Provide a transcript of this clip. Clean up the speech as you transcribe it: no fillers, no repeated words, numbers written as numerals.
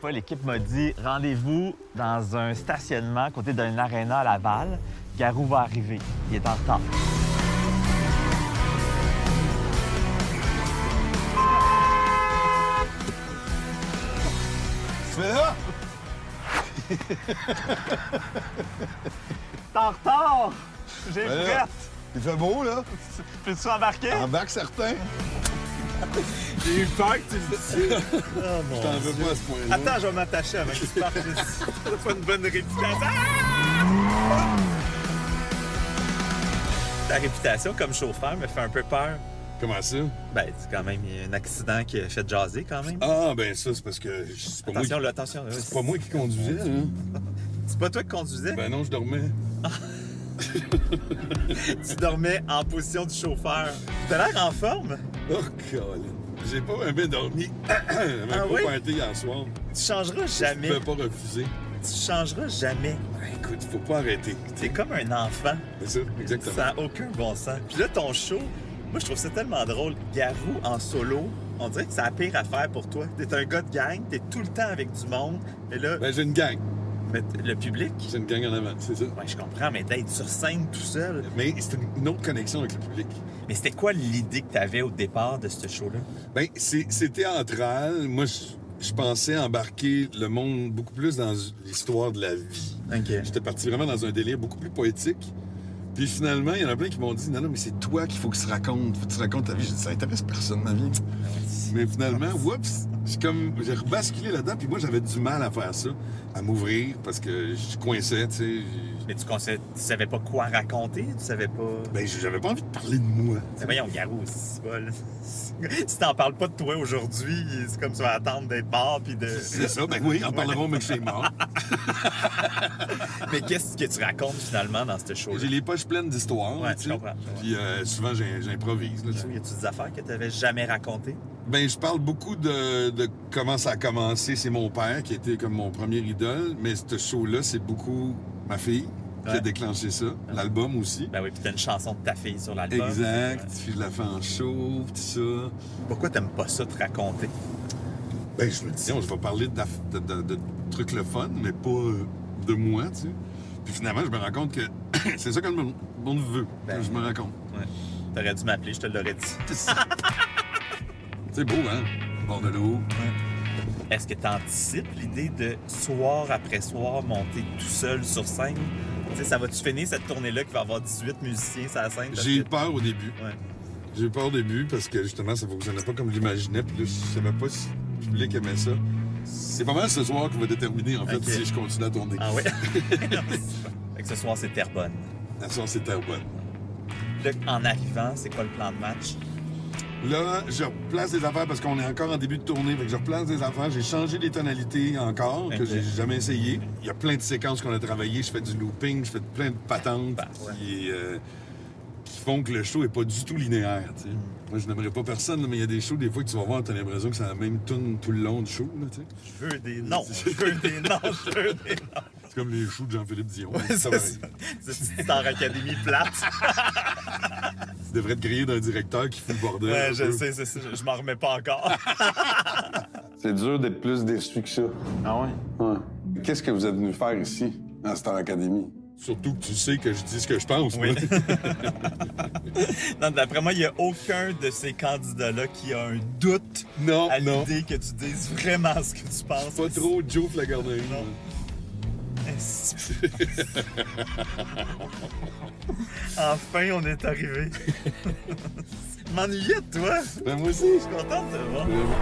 fois, l'équipe m'a dit rendez-vous dans un stationnement à côté d'un aréna à Laval. Garou va arriver. Il est en retard. Tu fais là? T'es en retard! J'ai Ben là, frette! Il fait beau, là? Peux-tu embarquer? Embarque certain. J'ai eu peur que tu le dises. Oh mon Je t'en veux pas à ce point-là. Attends, je vais m'attacher avant que tu partes. C'est pas une bonne réputation. Ah! Ta réputation comme chauffeur me fait un peu peur. Comment ça? Ben, c'est quand même un accident qui a fait jaser quand même. Ah, ben ça, c'est parce que c'est pas, Attention, moi là, attention. qui... c'est pas moi qui conduisais, hein? C'est pas toi qui conduisais? Ben non, je dormais. Tu dormais en position du chauffeur. T'as l'air en forme. Oh, Colin. J'ai pas bien dormi. J'avais Ah un oui? gros party hier soir. Tu changeras Je jamais. pouvais pas refuser. Tu changeras jamais. Ben écoute, faut pas arrêter. T'es comme un enfant. C'est ça, exactement. Ça n'a aucun bon sens. Puis là, ton show, moi, je trouve ça tellement drôle. Garou en solo, on dirait que c'est la pire affaire pour toi. T'es un gars de gang, t'es tout le temps avec du monde. Et là, Ben j'ai une gang. mais le public, J'ai une gang en avant, c'est ça. ouais, je comprends, mais d'être sur scène tout seul. Mais c'est une autre connexion avec le public. Mais c'était quoi l'idée que t'avais au départ de ce show-là? Ben, c'est théâtral. Moi, je pensais embarquer le monde beaucoup plus dans l'histoire de la vie. OK. J'étais parti vraiment dans un délire beaucoup plus poétique. Puis finalement, il y en a plein qui m'ont dit non, mais c'est toi qu'il faut que tu racontes. Faut que tu racontes ta vie. J'ai dit ça intéresse personne, ma vie. Mais finalement, oups, j'ai rebasculé là-dedans. Puis moi, j'avais du mal à faire ça, à m'ouvrir parce que je coinçais, tu sais. Mais tu savais pas quoi raconter? Tu savais pas... Ben, j'avais pas envie de parler de moi. Mais voyons, Garou, c'est pas... Si t'en parles pas de toi aujourd'hui, c'est comme tu vas attendre d'être mort puis de... C'est ça, ben oui, en parleront même chez mort. Mais qu'est-ce que tu racontes finalement dans ce show-là? J'ai les poches pleines d'histoires. Ouais, tu je sais. comprends. Puis souvent, j'improvise. Là, tu sais. Y a-tu des affaires que t'avais jamais racontées? Ben, je parle beaucoup de comment ça a commencé. C'est mon père qui était comme mon premier idole, mais ce show-là, c'est beaucoup ma fille qui a Ouais. déclenché ça. L'album aussi. Ben oui, puis t'as une chanson de ta fille sur l'album. Exact. Ouais. Puis je la fais en show, tout ça. Pourquoi t'aimes pas ça te raconter? Ben, je me dis, on va parler de trucs le fun, mais pas de moi, tu sais. Puis finalement, je me rends compte que c'est ça que le monde veut. Ben, que je me raconte. Ouais. T'aurais dû m'appeler, je te l'aurais dit. C'est beau, hein? Bord de l'eau. Est-ce que t'anticipes l'idée de soir après soir monter tout seul sur scène? Tu sais, ça va-tu finir cette tournée-là qu'il va y avoir 18 musiciens sur la scène? Parce J'ai eu que- peur au début. Ouais. J'ai eu peur au début parce que justement, ça fonctionnait pas comme je l'imaginais. Puis là, je savais pas si le public aimait ça. C'est pas mal ce soir qui va déterminer, en fait, Ok. si je continue à tourner. Ah ouais? Fait que ce soir, c'est Terrebonne. La soirée, c'est Terrebonne. Là, en arrivant, c'est quoi le plan de match? Là, je replace des affaires parce qu'on est encore en début de tournée. Fait que je replace des affaires. J'ai changé les tonalités encore, que Ok. j'ai jamais essayé. Il y a plein de séquences qu'on a travaillées. Je fais du looping, je fais plein de patentes Bah, ouais. qui font que le show est pas du tout linéaire. Tu sais. Moi, je n'aimerais pas personne, là, mais il y a des shows, des fois, que tu vas voir, tu as l'impression que c'est la même tune tout le long du show. Là, tu sais. Je veux des noms, je veux des noms, je veux des noms. C'est comme les shows de Jean-Philippe Dion. C'est ça. C'est une Star Academy plate. Tu devrais te griller d'un directeur qui fout le bordel. Ouais, un je peu. sais, c'est ça. Je m'en remets pas encore. C'est dur d'être plus déçu que ça. Ah ouais? Ouais. Qu'est-ce que vous êtes venu faire ici, à Star Academy? Surtout que tu sais que je dis ce que je pense. Oui. moi. Non, d'après moi, il n'y a aucun de ces candidats-là qui a un doute Non, à non. l'idée que tu dises vraiment ce que tu penses. Pas trop Joe Flagardin. Non. Enfin, on est arrivé. Je m'ennuyais de toi. Ben, moi aussi. Je suis contente de te voir. Vraiment.